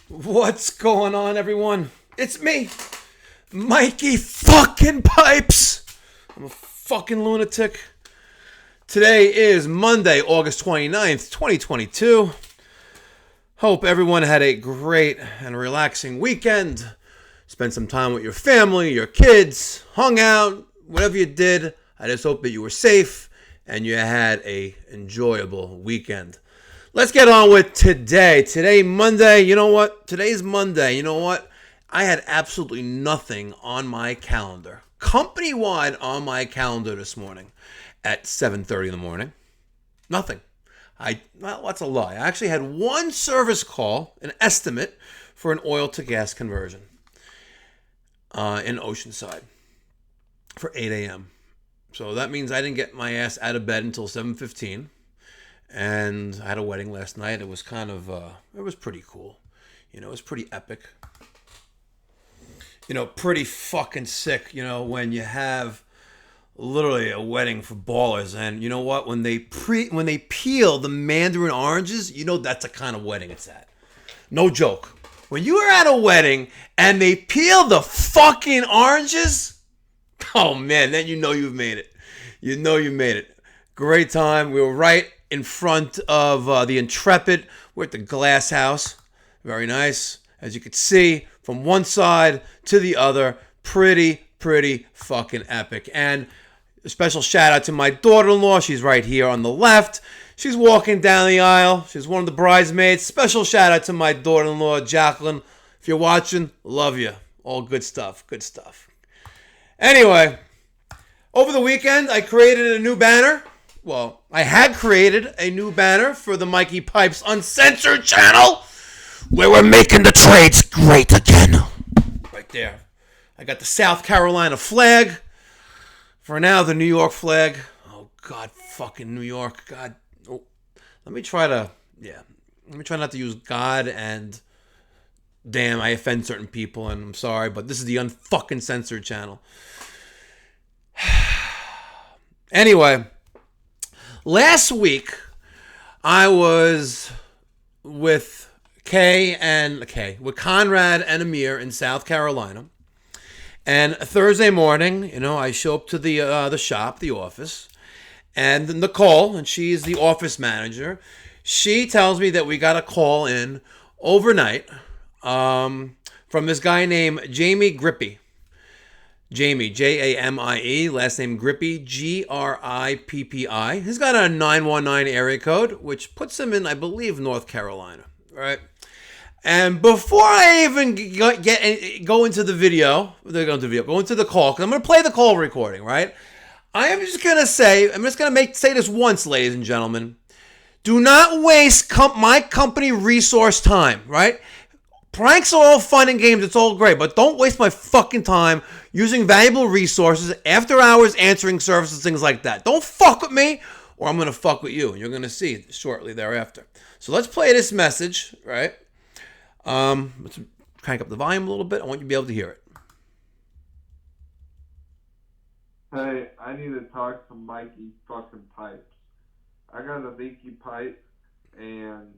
What's going on, everyone? It's me, Mikey fucking Pipes. I'm a fucking lunatic. Today is Monday, August 29th, 2022. Hope everyone had a great and relaxing weekend. Spent some time with your family, your kids, hung out, whatever you did. I just hope that you were safe and you had a enjoyable weekend. Let's get on with today. Today, Monday. You know what? Today's Monday. You know what? I had absolutely nothing on my calendar, company-wide on my calendar this morning at 7:30 in the morning. Nothing. Well, that's a lie. I actually had one service call, an estimate for an oil to gas conversion in Oceanside for 8 a.m. So that means I didn't get my ass out of bed until 7:15. And I had a wedding last night. It was kind of, it was pretty cool. You know, it was pretty epic. You know, pretty fucking sick, you know, when you have literally a wedding for ballers. And you know what? When they peel the mandarin oranges, you know that's the kind of wedding it's at. No joke. When you are at a wedding and they peel the fucking oranges, oh man, then you know you've made it. You know you made it. Great time. We were right in front of the Intrepid. We're at the Glass House. Very nice. As you can see, from one side to the other, pretty fucking epic. And a special shout out to my daughter-in-law. She's right here on the left. She's walking down the aisle. She's one of the bridesmaids. Special shout out to my daughter-in-law, Jacqueline. If you're watching, love you. All good stuff. Good stuff. Anyway, over the weekend, I created a new banner. Well, I had created a new banner for the Mikey Pipes Uncensored channel, where we're making the trades great again. Right there. I got the South Carolina flag. For now, the New York flag. Oh, God, fucking New York. God. Oh. Let me try not to use God and damn, I offend certain people, and I'm sorry, but this is the unfucking censored channel. Anyway. Last week, I was with with Conrad and Amir in South Carolina. And Thursday morning, you know, I show up to the shop, the office, and Nicole, and she's the office manager. She tells me that we got a call in overnight from this guy named Jamie Grippi. Jamie, Jamie, last name Grippi, Grippi. He's got a 919 area code, which puts him in, I believe, North Carolina, right? And before I even go into the video, go into the call, because I'm going to play the call recording, right? I'm just going to say this once, ladies and gentlemen. Do not waste my company resource time, right? Pranks are all fun and games. It's all great. But don't waste my fucking time using valuable resources, after hours answering services, things like that. Don't fuck with me or I'm going to fuck with you. And you're going to see shortly thereafter. So let's play this message, right? Let's crank up the volume a little bit. I want you to be able to hear it. Hey, I need to talk to Mikey fucking Pipes. I got a leaky pipe and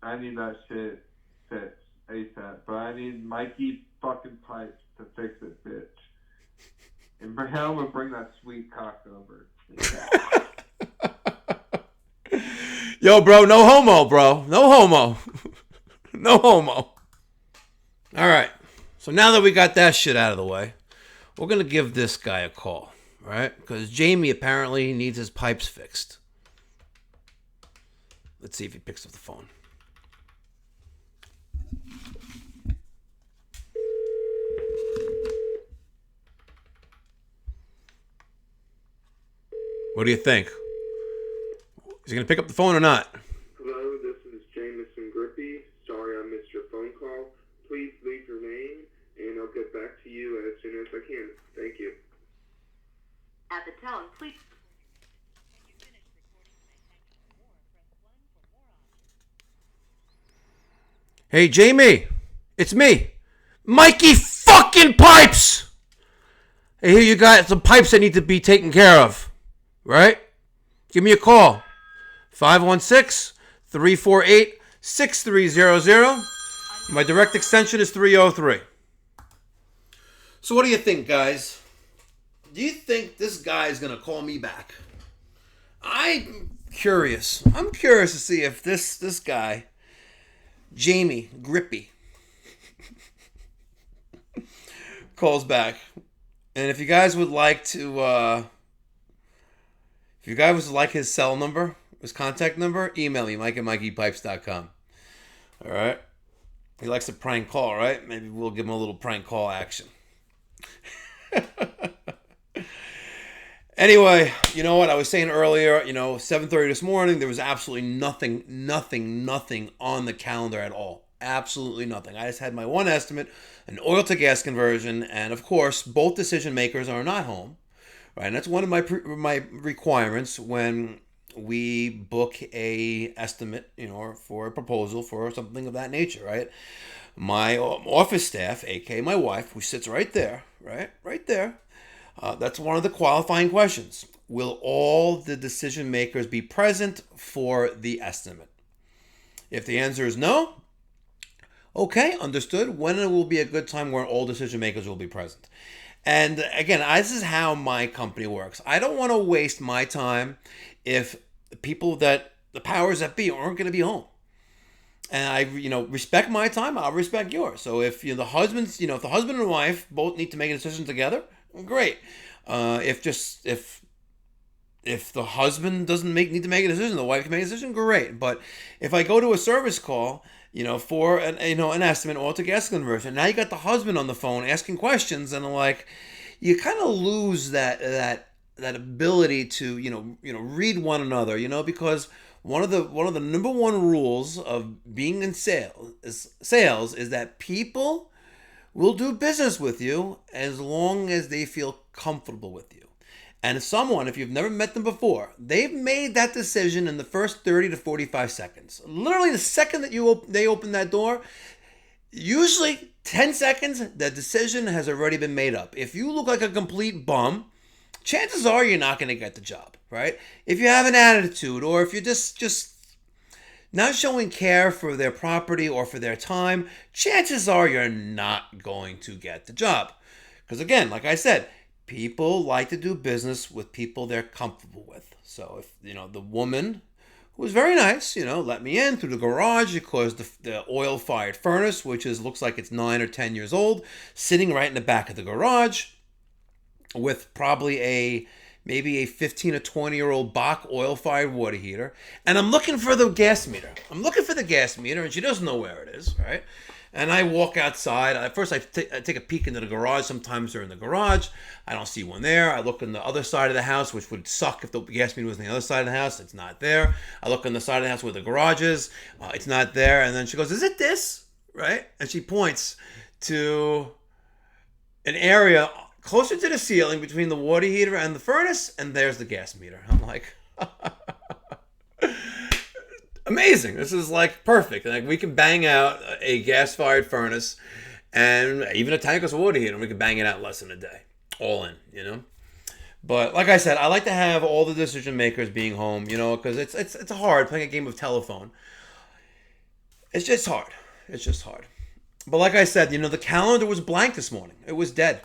I need that shit fixed ASAP, but I need Mikey fucking Pipes to fix it, bitch. And I'm gonna bring that sweet cock over. Yo, bro, no homo, bro. No homo. No homo. All right. So now that we got that shit out of the way, we're gonna give this guy a call, right? Because Jamie apparently needs his pipes fixed. Let's see if he picks up the phone. What do you think? Is he going to pick up the phone or not? Hello, this is Jameson Grippi. Sorry I missed your phone call. Please leave your name, and I'll get back to you as soon as I can. Thank you. At the tone, please. Hey, Jamie. It's me. Mikey fucking Pipes! Hey, here you got some pipes that need to be taken care of. Right? Give me a call. 516-348-6300. My direct extension is 303. So what do you think, guys? Do you think this guy is going to call me back? I'm curious. I'm curious to see if this guy, Jamie Grippi, calls back. And if you guys would like to, if you guys would like his cell number, his contact number, email me, mike@mikeypipes.com. All right? He likes to prank call, right? Maybe we'll give him a little prank call action. Anyway, you know what? I was saying earlier, 7:30 this morning, there was absolutely nothing on the calendar at all. Absolutely nothing. I just had my one estimate, an oil to gas conversion, and of course, both decision makers are not home. Right? And that's one of my requirements when we book a estimate, for a proposal for something of that nature, right? My office staff, aka my wife, who sits right there, right there. That's one of the qualifying questions. Will all the decision makers be present for the estimate? If the answer is no, okay, understood. When will be a good time where all decision makers will be present? And again, this is how my company works. I don't want to waste my time if the powers that be aren't going to be home. And I, respect my time, I'll respect yours. So if the husband and wife both need to make a decision together, great. If the husband doesn't need to make a decision, the wife can make a decision, great. But if I go to a service call, for an estimate or to gas conversion, now you got the husband on the phone asking questions, and you kind of lose that ability to read one another, because one of the number one rules of being in sales is that people will do business with you as long as they feel comfortable with you. And if you've never met them before, they've made that decision in the first 30 to 45 seconds. Literally the second that they open that door, usually 10 seconds, the decision has already been made up. If you look like a complete bum, chances are you're not going to get the job, right? If you have an attitude, or if you're just not showing care for their property or for their time, chances are you're not going to get the job. Because again, like I said, people like to do business with people they're comfortable with. So if, the woman who was very nice, let me in through the garage because the oil-fired furnace, which looks like it's 9 or 10 years old, sitting right in the back of the garage with probably maybe a 15 or 20-year-old Bach oil-fired water heater. And I'm looking for the gas meter. And she doesn't know where it is, right? And I walk outside. At first, I take a peek into the garage. Sometimes they're in the garage. I don't see one there. I look on the other side of the house, which would suck if the gas meter was on the other side of the house. It's not there. I look on the side of the house where the garage is. It's not there. And then she goes, "Is it this?" Right? And she points to an area closer to the ceiling between the water heater and the furnace, and there's the gas meter. I'm like, amazing. This is like perfect. Like we can bang out a gas-fired furnace and even a tankless water heater, and we can bang it out in less than a day. All in, But like I said, I like to have all the decision makers being home, because it's hard playing a game of telephone. It's just hard. But like I said, the calendar was blank this morning. It was dead.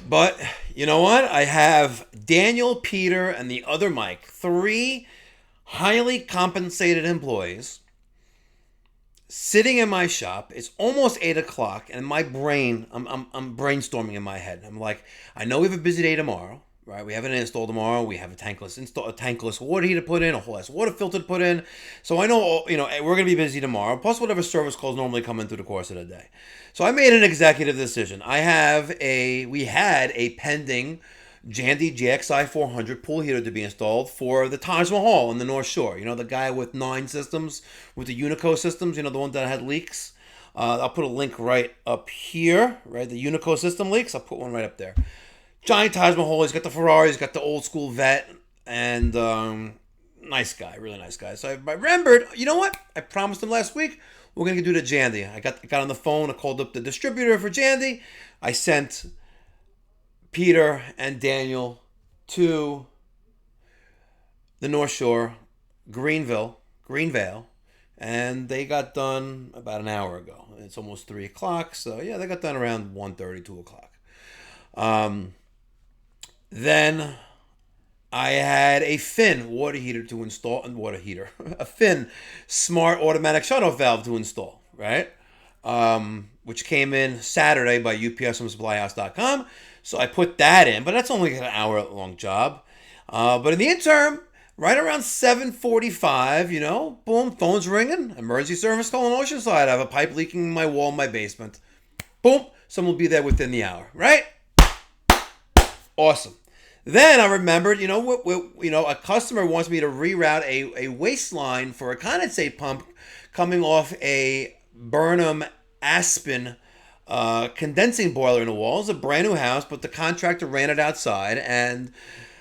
But you know what? I have Daniel, Peter, and the other Mike, 3 highly compensated employees sitting in my shop. It's almost 8 o'clock, and my brain, I'm brainstorming in my head. I'm like, I know we have a busy day tomorrow, right? We have an install tomorrow. We have a tankless water heater to put in, a whole ass water filter to put in. So I know, we're going to be busy tomorrow, plus whatever service calls normally come in through the course of the day. So I made an executive decision. We had a pending Jandy JXI 400 pool heater to be installed for the Taj Mahal in the North Shore. The guy with 9 systems, with the Unico systems, the one that had leaks. I'll put a link right up here, right? The Unico system leaks. I'll put one right up there. Giant Taj Mahal. He's got the Ferrari. He's got the old school vet. And nice guy. Really nice guy. So I remembered, you know what? I promised him last week we're going to do the Jandy. I got on the phone. I called up the distributor for Jandy. I sent Peter and Daniel to the North Shore, Greenvale, and they got done about an hour ago. It's almost 3 o'clock, so yeah, they got done around 1:30, 2 o'clock. Then I had a Finn water heater to install, and a Finn smart automatic shutoff valve to install, right? Which came in Saturday by UPS from supplyhouse.com. So I put that in, but that's only an hour-long job. But in the interim, right around 7:45, boom, phone's ringing. Emergency service calling Oceanside. I have a pipe leaking in my wall in my basement. Boom, someone will be there within the hour, right? Awesome. Then I remembered, a customer wants me to reroute a waste line for a condensate pump coming off a Burnham Aspen condensing boiler in the wall. It's a brand new house, but the contractor ran it outside, and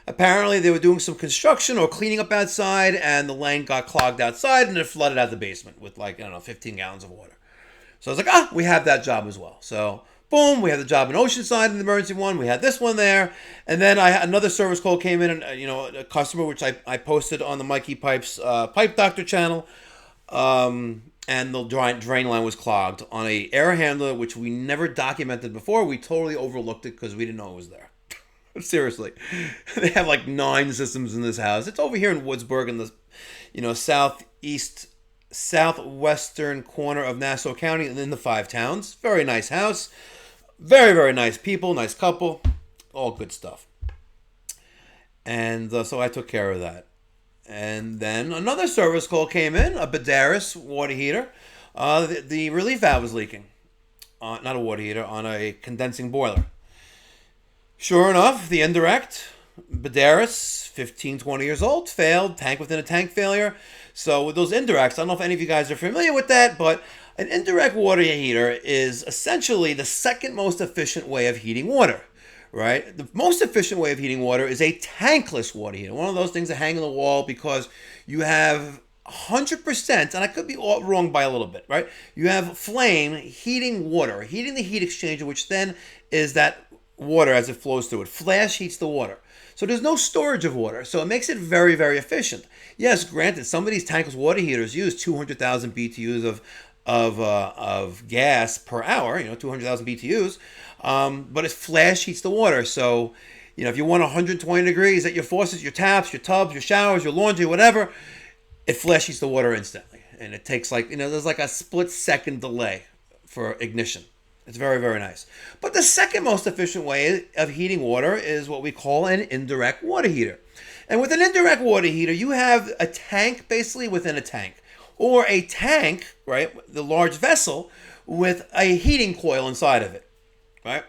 apparently they were doing some construction or cleaning up outside, and the lane got clogged outside, and it flooded out the basement with 15 gallons of water. So I was like, we have that job as well. So boom, we had the job in Oceanside in the emergency one. We had this one there. And then another service call came in, and a customer, which I posted on the Mikey Pipes Pipe Doctor channel. And the drain line was clogged on a air handler, which we never documented before. We totally overlooked it because we didn't know it was there. Seriously. They have 9 systems in this house. It's over here in Woodsburg in the southwestern corner of Nassau County and in the 5 towns. Very nice house. Very, very nice people, nice couple. All good stuff. And so I took care of that. And then another service call came in, a Badaris water heater. The relief valve was leaking. Not a water heater, on a condensing boiler. Sure enough, the Indirect, Badaris, 15, 20 years old, failed, tank within a tank failure. So with those Indirects, I don't know if any of you guys are familiar with that, but an Indirect water heater is essentially the second most efficient way of heating water. Right? The most efficient way of heating water is a tankless water heater. One of those things that hang on the wall because you have 100%, and I could be wrong by a little bit, right? You have flame heating water, heating the heat exchanger, which then is that water as it flows through it. Flash heats the water. So there's no storage of water. So it makes it very, very efficient. Yes, granted, some of these tankless water heaters use 200,000 BTUs of gas per hour, 200,000 BTUs. But it flash heats the water. So, if you want 120 degrees at your faucets, your taps, your tubs, your showers, your laundry, whatever, it flash heats the water instantly. And it takes there's a split second delay for ignition. It's very, very nice. But the second most efficient way of heating water is what we call an indirect water heater. And with an indirect water heater, you have a tank basically within a tank. Or a tank, right, the large vessel with a heating coil inside of it. Right,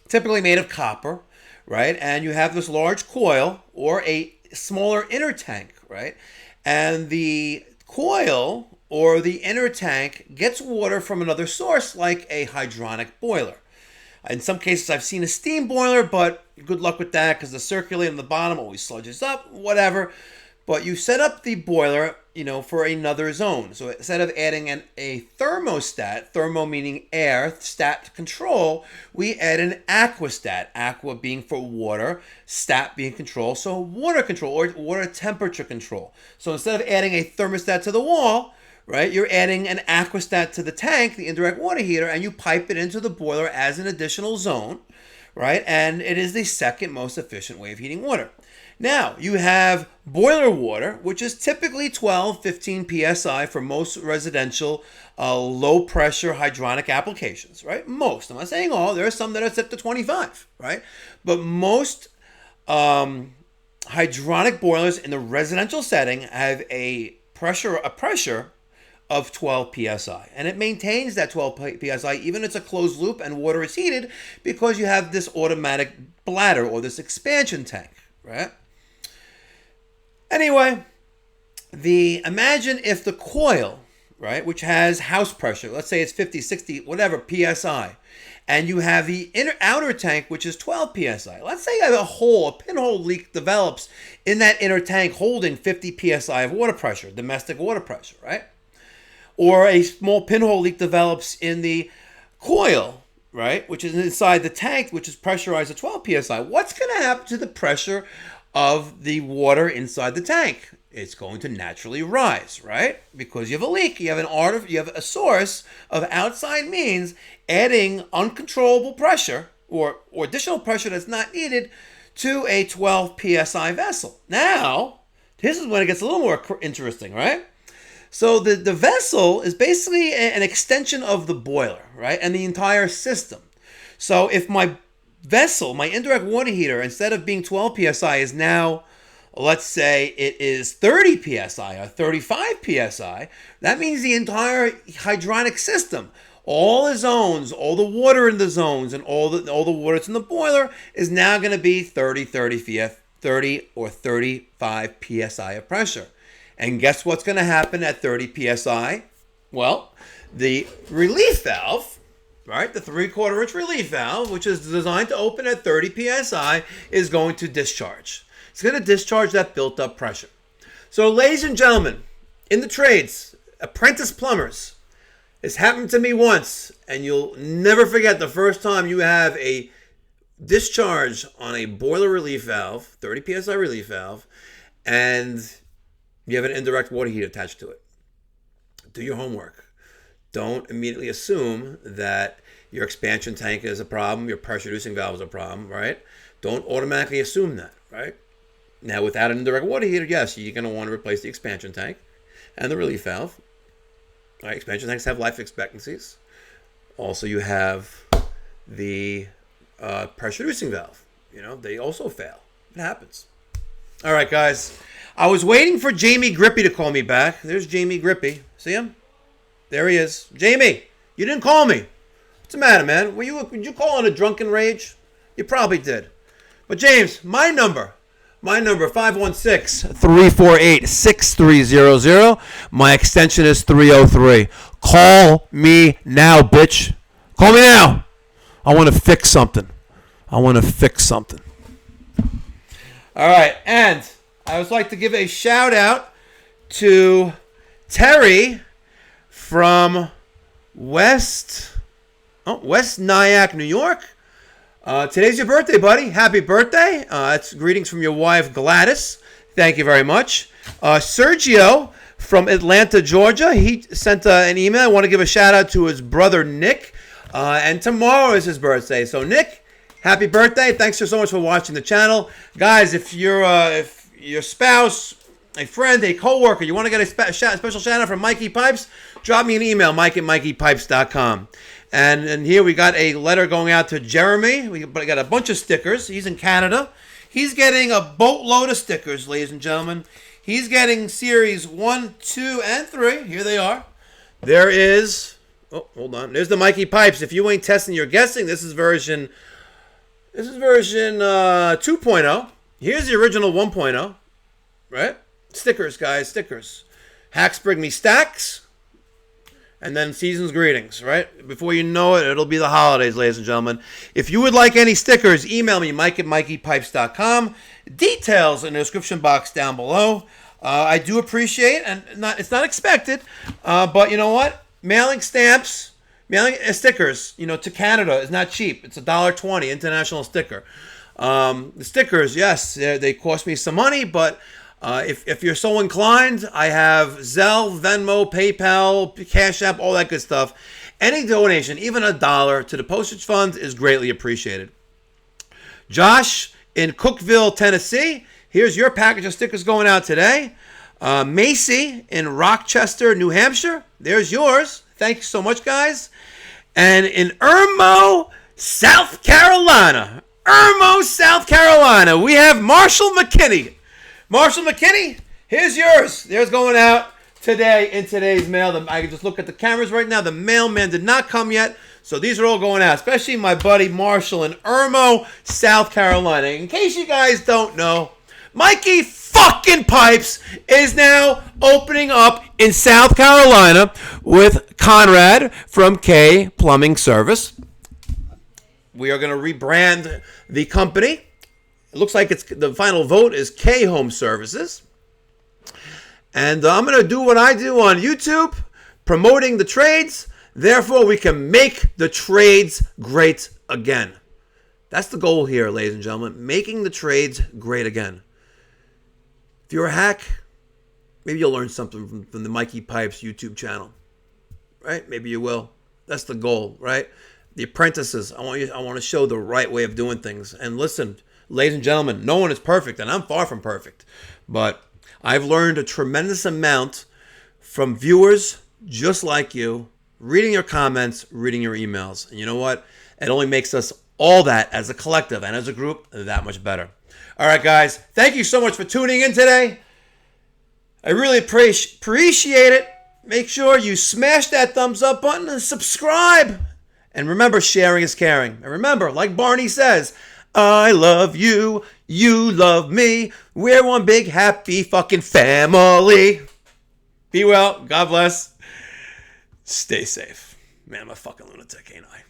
typically made of copper, right? And you have this large coil or a smaller inner tank, right? And the coil or the inner tank gets water from another source, like a hydronic boiler. In some cases, I've seen a steam boiler, but good luck with that because the circulator on the bottom always sludges up, whatever. But you set up the boiler, for another zone. So instead of adding a thermostat, thermo meaning air, stat control, we add an aquastat. Aqua being for water, stat being control. So water control or water temperature control. So instead of adding a thermostat to the wall, right, you're adding an aquastat to the tank, the indirect water heater, and you pipe it into the boiler as an additional zone, right? And it is the second most efficient way of heating water. Now, you have boiler water, which is typically 12, 15 psi for most residential low-pressure hydronic applications, right? Most. I'm not saying all. There are some that are set to 25, right? But most hydronic boilers in the residential setting have a pressure of 12 psi. And it maintains that 12 psi even if it's a closed loop and water is heated because you have this automatic bladder or this expansion tank, right? Anyway, imagine if the coil, right, which has house pressure, let's say it's 50, 60, whatever, psi, and you have the outer tank, which is 12 psi. Let's say a pinhole leak develops in that inner tank holding 50 psi of water pressure, domestic water pressure, right? Or a small pinhole leak develops in the coil, right, which is inside the tank, which is pressurized at 12 psi. What's going to happen to the pressure of the water inside the tank? it's going to naturally rise, right? Because you have a leak, you have you have a source of outside means adding uncontrollable pressure or additional pressure that's not needed to a 12 psi vessel. Now, this is when it gets a little more interesting, right? So the vessel is basically an extension of the boiler, right? And the entire system. So if my vessel, my indirect water heater, instead of being 12 psi is now, let's say it is 30 psi or 35 psi, that means the entire hydronic system, all the zones, all the water in the zones, and all the water that's in the boiler is now going to be 30 or 35 psi of pressure. And guess what's going to happen at 30 psi? Well, the relief valve, right, the 3/4 inch relief valve, which is designed to open at 30 psi, is going to discharge. It's going to discharge that built up pressure. So, ladies and gentlemen, in the trades, apprentice plumbers, this happened to me once, and you'll never forget the first time you have a discharge on a boiler relief valve, 30 psi relief valve, and you have an indirect water heat attached to it. Do your homework. Don't immediately assume that your expansion tank is a problem, your pressure reducing valve is a problem, right? Don't automatically assume that, right? Now, without an indirect water heater, yes, you're going to want to replace the expansion tank and the relief valve. All right, expansion tanks have life expectancies. Also, you have the pressure reducing valve. You know, they also fail. It happens. All right, guys. I was waiting for Jamie Grippi to call me back. There's Jamie Grippi. See him? There he is. Jamie, you didn't call me. What's the matter, man? Did you call in a drunken rage? You probably did. But James, my number, 516-348-6300. My extension is 303. Call me now, bitch. Call me now. I want to fix something. All right, and I would like to give a shout out to Terry from West Nyack, New York. Today's your birthday, buddy. Happy birthday. That's greetings from your wife, Gladys. Thank you very much. Sergio from Atlanta, Georgia. He sent an email. I want to give a shout out to his brother, Nick. And tomorrow is his birthday. So, Nick, happy birthday. Thanks so much for watching the channel. Guys, if your spouse, a friend, a coworker, you want to get a special shout out from Mikey Pipes, drop me an email, mike@mikeypipes.com. And here we got a letter going out to Jeremy. We got a bunch of stickers. He's in Canada. He's getting a boatload of stickers, ladies and gentlemen. He's getting series 1, 2, and 3. Here they are. There is, hold on. There's the Mikey Pipes. If you ain't testing, you're guessing. This is version 2.0. Here's the original 1.0. Right? Stickers, guys, stickers. Hacks bring me stacks. And then season's greetings, right? Before you know it, it'll be the holidays, ladies and gentlemen. If you would like any stickers, email me, mike@mikeypipes.com. Details in the description box down below. I do appreciate, and it's not expected, but you know what? Mailing stickers, to Canada is not cheap. It's $1.20 international sticker. The stickers, yes, they cost me some money, but if you're so inclined, I have Zelle, Venmo, PayPal, CashApp, all that good stuff. Any donation, even $1 to the postage fund is greatly appreciated. Josh in Cookeville, Tennessee, here's your package of stickers going out today. Macy in Rochester, New Hampshire, there's yours. Thank you so much, guys. And in Irmo, South Carolina, we have Marshall McKinney. Marshall McKinney, here's yours. There's going out today in today's mail. I can just look at the cameras right now. The mailman did not come yet, so these are all going out, especially my buddy Marshall in Irmo, South Carolina. In case you guys don't know, Mikey fucking Pipes is now opening up in South Carolina with Conrad from K Plumbing Service. We are going to rebrand the company. It looks like the final vote is K Home Services. And I'm going to do what I do on YouTube, promoting the trades. Therefore, we can make the trades great again. That's the goal here, ladies and gentlemen, making the trades great again. If you're a hack, Maybe you'll learn something from the Mikey Pipes YouTube channel, right? Maybe you will. That's the goal, right? The apprentices, I want to show the right way of doing things. And listen, ladies and gentlemen, no one is perfect, and I'm far from perfect. But I've learned a tremendous amount from viewers just like you, reading your comments, reading your emails. And you know what? It only makes us all that as a collective and as a group that much better. All right, guys, thank you so much for tuning in today. I really appreciate it. Make sure you smash that thumbs up button and subscribe. And remember, sharing is caring. And remember, like Barney says, I love you, you love me. We're one big happy fucking family. Be well. God bless. Stay safe. Man, I'm a fucking lunatic, ain't I?